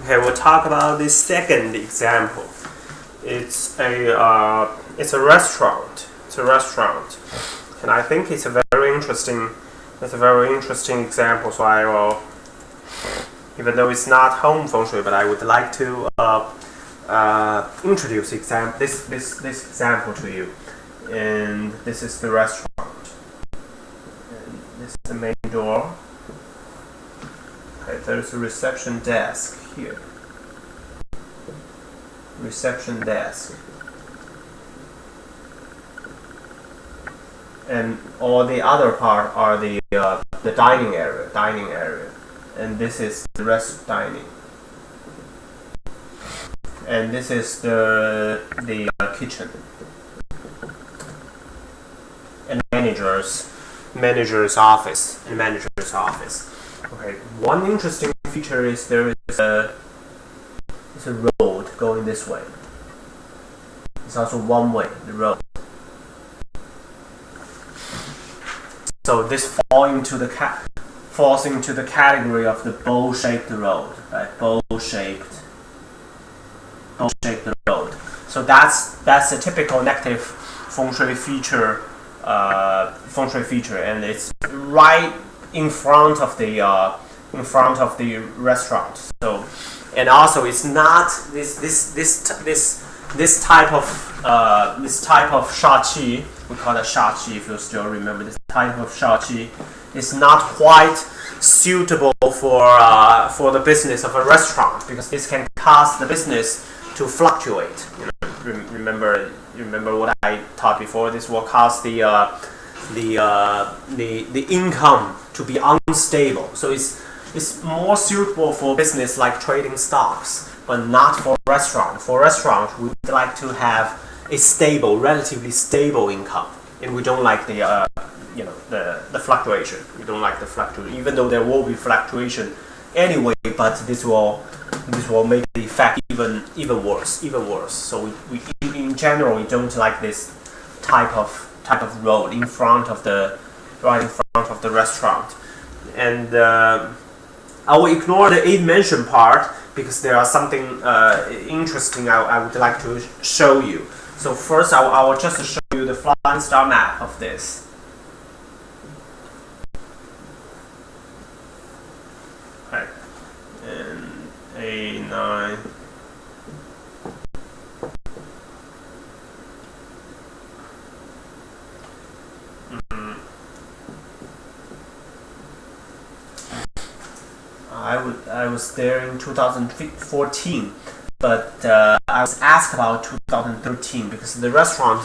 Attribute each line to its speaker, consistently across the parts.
Speaker 1: Okay, we'll talk about the second example. It's a restaurant. It's a restaurant, and I think it's a very interesting. It's a very interesting example. So I will, even though it's not home feng shui, but I would like to introduce this example to you. And this is the restaurant. And this is the main door. Okay, there's a reception desk here. Reception desk. And all the other part are the dining area. And this is the rest dining. And this is the kitchen. And manager's office. Okay, one interesting feature is there is a road going this way. It's also one way, the road. So this falls into the category of the bowl-shaped road, right? Bowl-shaped road. So that's a typical negative feng shui feature, and it's right in front of the restaurant. So, and also it's not this type of shachi. We call it shachi, if you still remember. This type of shachi is not quite suitable for the business of a restaurant, because this can cause the business to fluctuate. You know, remember what I taught before. This will cause the income to be unstable. So it's more suitable for business like trading stocks, but not for restaurant. For restaurant, we would like to have a stable, relatively stable income, and we don't like the fluctuation. We don't like the fluctuation, even though there will be fluctuation anyway. But this will make the effect even worse. So we in general, we don't like this type of road right in front of the restaurant. And I will ignore the 8-mention part, because there are something interesting I would like to show you. So first, I will just show you the flying star map of this. Okay, and A9. I was there in 2014, but I was asked about 2013, because the restaurant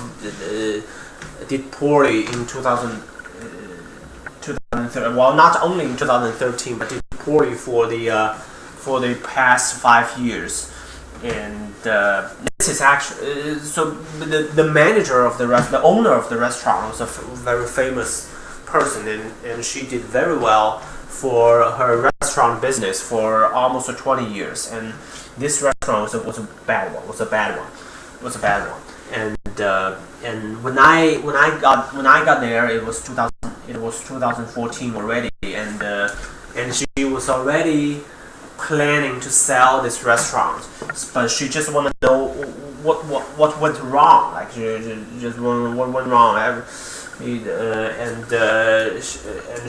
Speaker 1: did poorly in 2013. Well, not only in 2013, but did poorly for the past 5 years. And this is actually so the manager of the owner of the restaurant was a very famous person, and she did very well for her restaurant business for almost 20 years. And this restaurant was a bad one. And when I got there, it was 2014 already, and she was already planning to sell this restaurant, but she just want to know what went wrong. Like she just what went wrong. And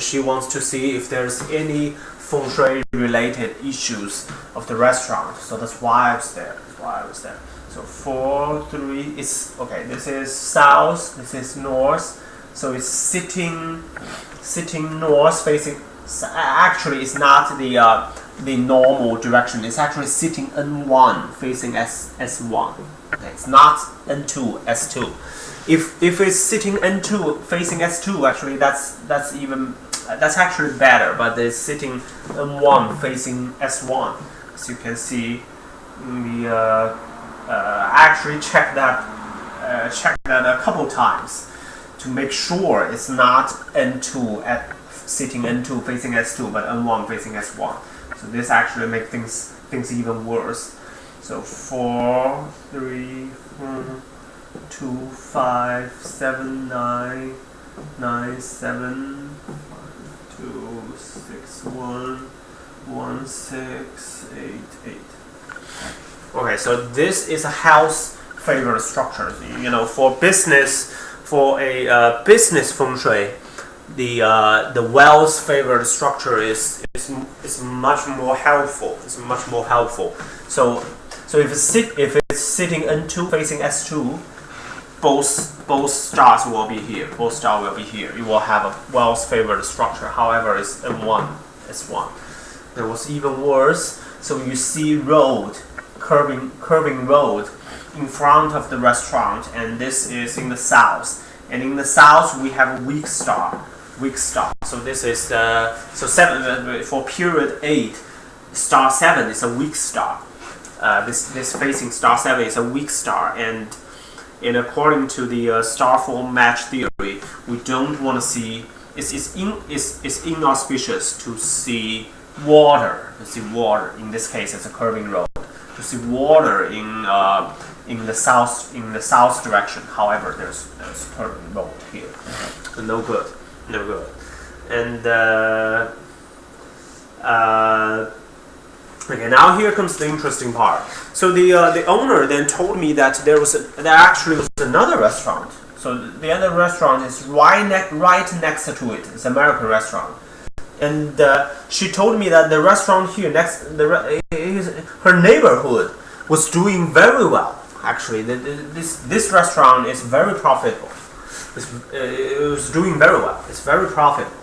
Speaker 1: she wants to see if there's any feng shui related issues of the restaurant. So that's why I was there. So 4, 3 is okay. This is south. This is north. So it's sitting north facing. Actually, it's not the normal direction. It's actually sitting N1 facing S1. Okay, it's not N2 S2. If it's sitting N2 facing S2, actually that's actually better. But it's sitting N1 facing S1. As you can see, I actually checked that a couple times to make sure it's not N2 sitting N2 facing S2, but N1 facing S1. So this actually makes things even worse. So 4, 3, 4, 2, 5, 7, 9, 9, 7, 5, 2, 6, 1, 1688. Okay, so this is a house favored structure. You know, for business, for a business feng shui, the wealth favored structure is much more helpful. It's much more helpful. So if it's sitting N2 facing S2, both stars will be here. Both stars will be here. You will have a wealth favored structure. However, it's N1, S1. There was even worse. So you see road, curving road in front of the restaurant, and this is in the south. And in the south we have a weak star. So this is so 7 for period 8. Star 7 is a weak star. This facing star 7 is a weak star, and according to the star form match theory, we don't want to see. It's inauspicious to see water. In this case, it's a curving road. To see water in the south direction. However, there's a curving road here. So no good. And okay, now here comes the interesting part. So the owner then told me that there actually was another restaurant. So the other restaurant is right next to it. It's an American restaurant. And she told me that the restaurant here her neighborhood was doing very well. Actually, this restaurant is very profitable. It was doing very well. It's very profitable.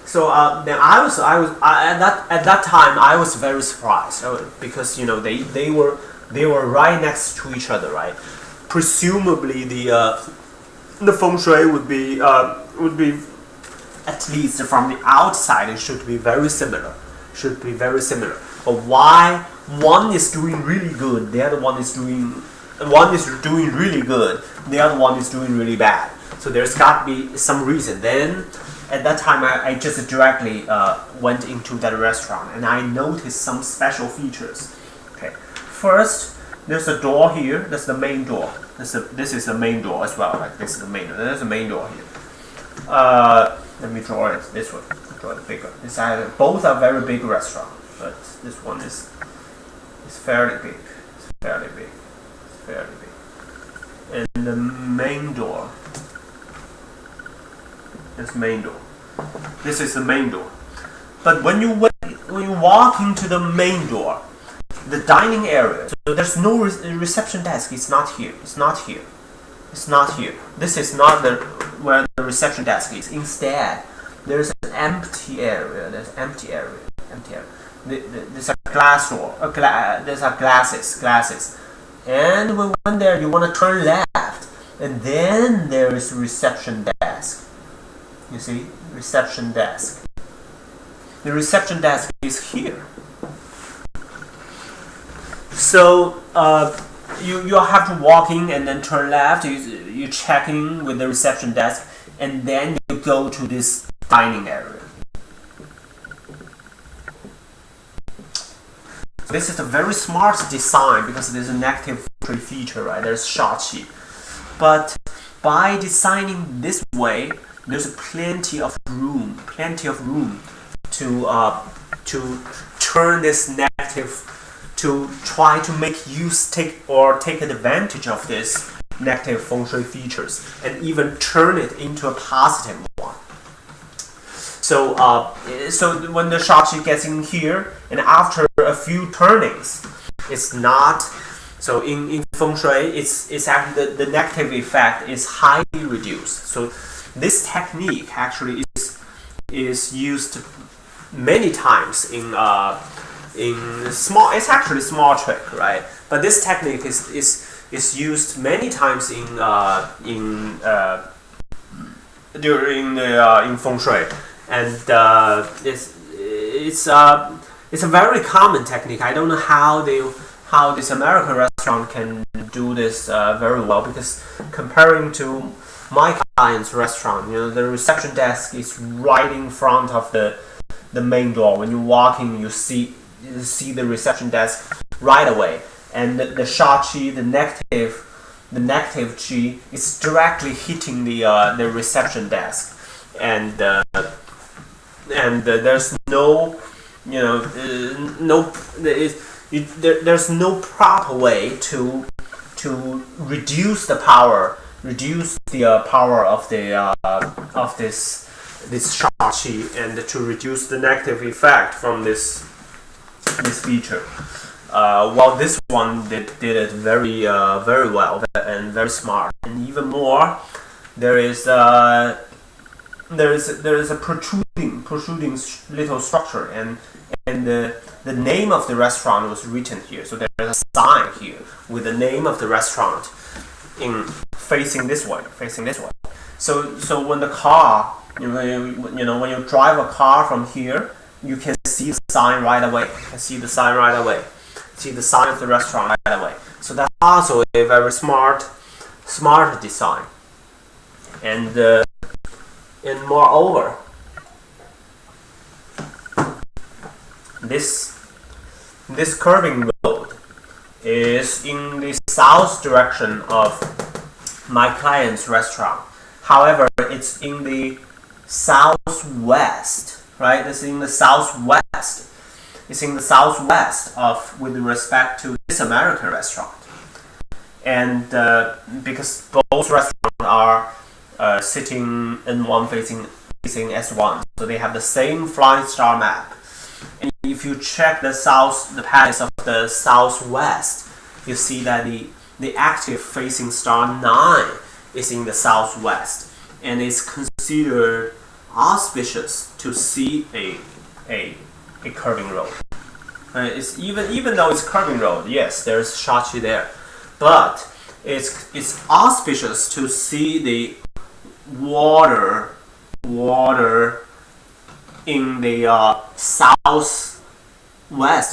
Speaker 1: So then at that time I was very surprised because they were right next to each other, right? Presumably the feng shui would be at least from the outside it should be very similar. But why one is doing really good, the other one is doing really good, the other one is doing really bad? So there's got to be some reason. Then at that time I just directly went into that restaurant and I noticed some special features. Okay, first there's a door here. That's the main door. This is the main door as well. Like this is the main door. There's a main door here. Let me draw it this way. Draw it bigger. Both are very big restaurants, but this one is fairly big. It's fairly big. And the main door. This main door. This is the main door. But when you walk into the main door, the dining area, so there's no reception desk. It's not here. This is not where the reception desk is. Instead, there's an empty area. There's a glass door. There's glasses. And when we went there, you want to turn left, and then there is a reception desk. You see, reception desk. The reception desk is here. So you have to walk in and then turn left. You check in with the reception desk, and then you go to this dining area. So this is a very smart design because there's a negative feature, right? There's shachi. But by designing this way, there's plenty of room to turn this negative, to try to make take advantage of this negative feng shui features and even turn it into a positive one. So when the shachi gets in here, and after a few turnings, it's not. So in feng shui, it's actually the negative effect is highly reduced. So this technique actually is used many times in small. It's actually a small trick, right? But this technique is used many times in feng shui, and it's a very common technique. I don't know how this American restaurant can do this very well, because comparing to my client's restaurant, the reception desk is right in front of the main door. When you walk in, you see the reception desk right away, and the shachi, the negative chi, is directly hitting the reception desk, and there's no there's no proper way to reduce the power of this sha qi, and to reduce the negative effect from this feature. Well, this one did it very well and very smart. And even more, there is a protruding little structure, and the name of the restaurant was written here. So there's a sign here with the name of the restaurant facing this way. So when the car, when you drive a car from here, you can see the sign right away. See the sign of the restaurant right away. So that's also a very smart design. And moreover, this curving road is in the south direction of my client's restaurant. However, it's in the southwest, right? It's in the southwest. It's in the southwest of with respect to this American restaurant. And because both restaurants are sitting N1 facing S1, so they have the same flying star map. And if you check the patterns of the southwest, you see that the active facing star 9 is in the southwest, and it's considered auspicious to see a curving road. It's even though it's curving road, yes, there's sha qi there, but it's auspicious to see the water in the southwest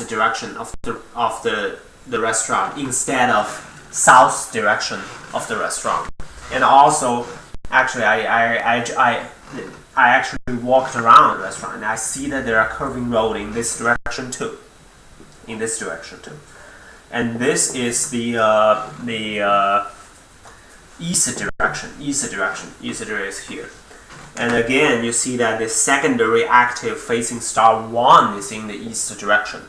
Speaker 1: direction of the restaurant instead of south direction of the restaurant. And also, actually, I actually walked around the restaurant and I see that there are curving road in this direction too. And this is the east direction. East direction is here. And again, you see that the secondary active facing star 1 is in the east direction,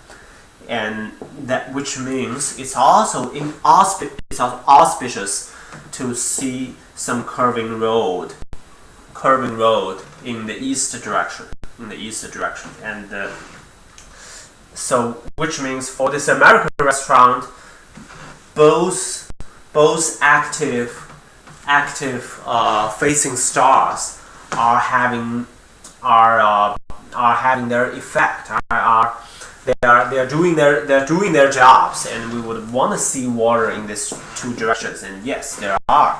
Speaker 1: and that which means it's also auspicious to see some curving road in the east direction. And so, which means for this American restaurant, both active facing stars are having their effect. They're doing their jobs, and we would want to see water in these two directions. And yes, there are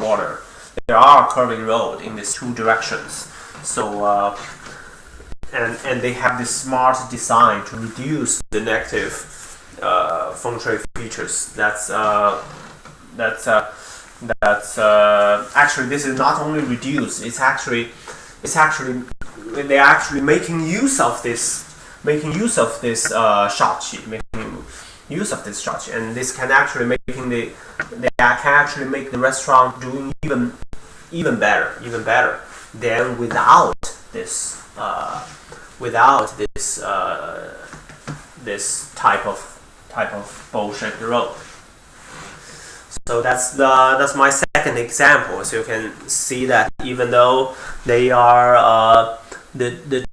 Speaker 1: water. There are curving road in these two directions. So and they have this smart design to reduce the negative feng shui features. That's actually, this is not only reduced. They're actually making use of this sha qi, and this can actually make the restaurant doing even better than without this type of bullshit road. So that's my second example. So you can see that even though they are the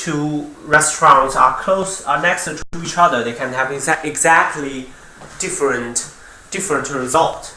Speaker 1: two restaurants are next to each other, they can have exactly different result.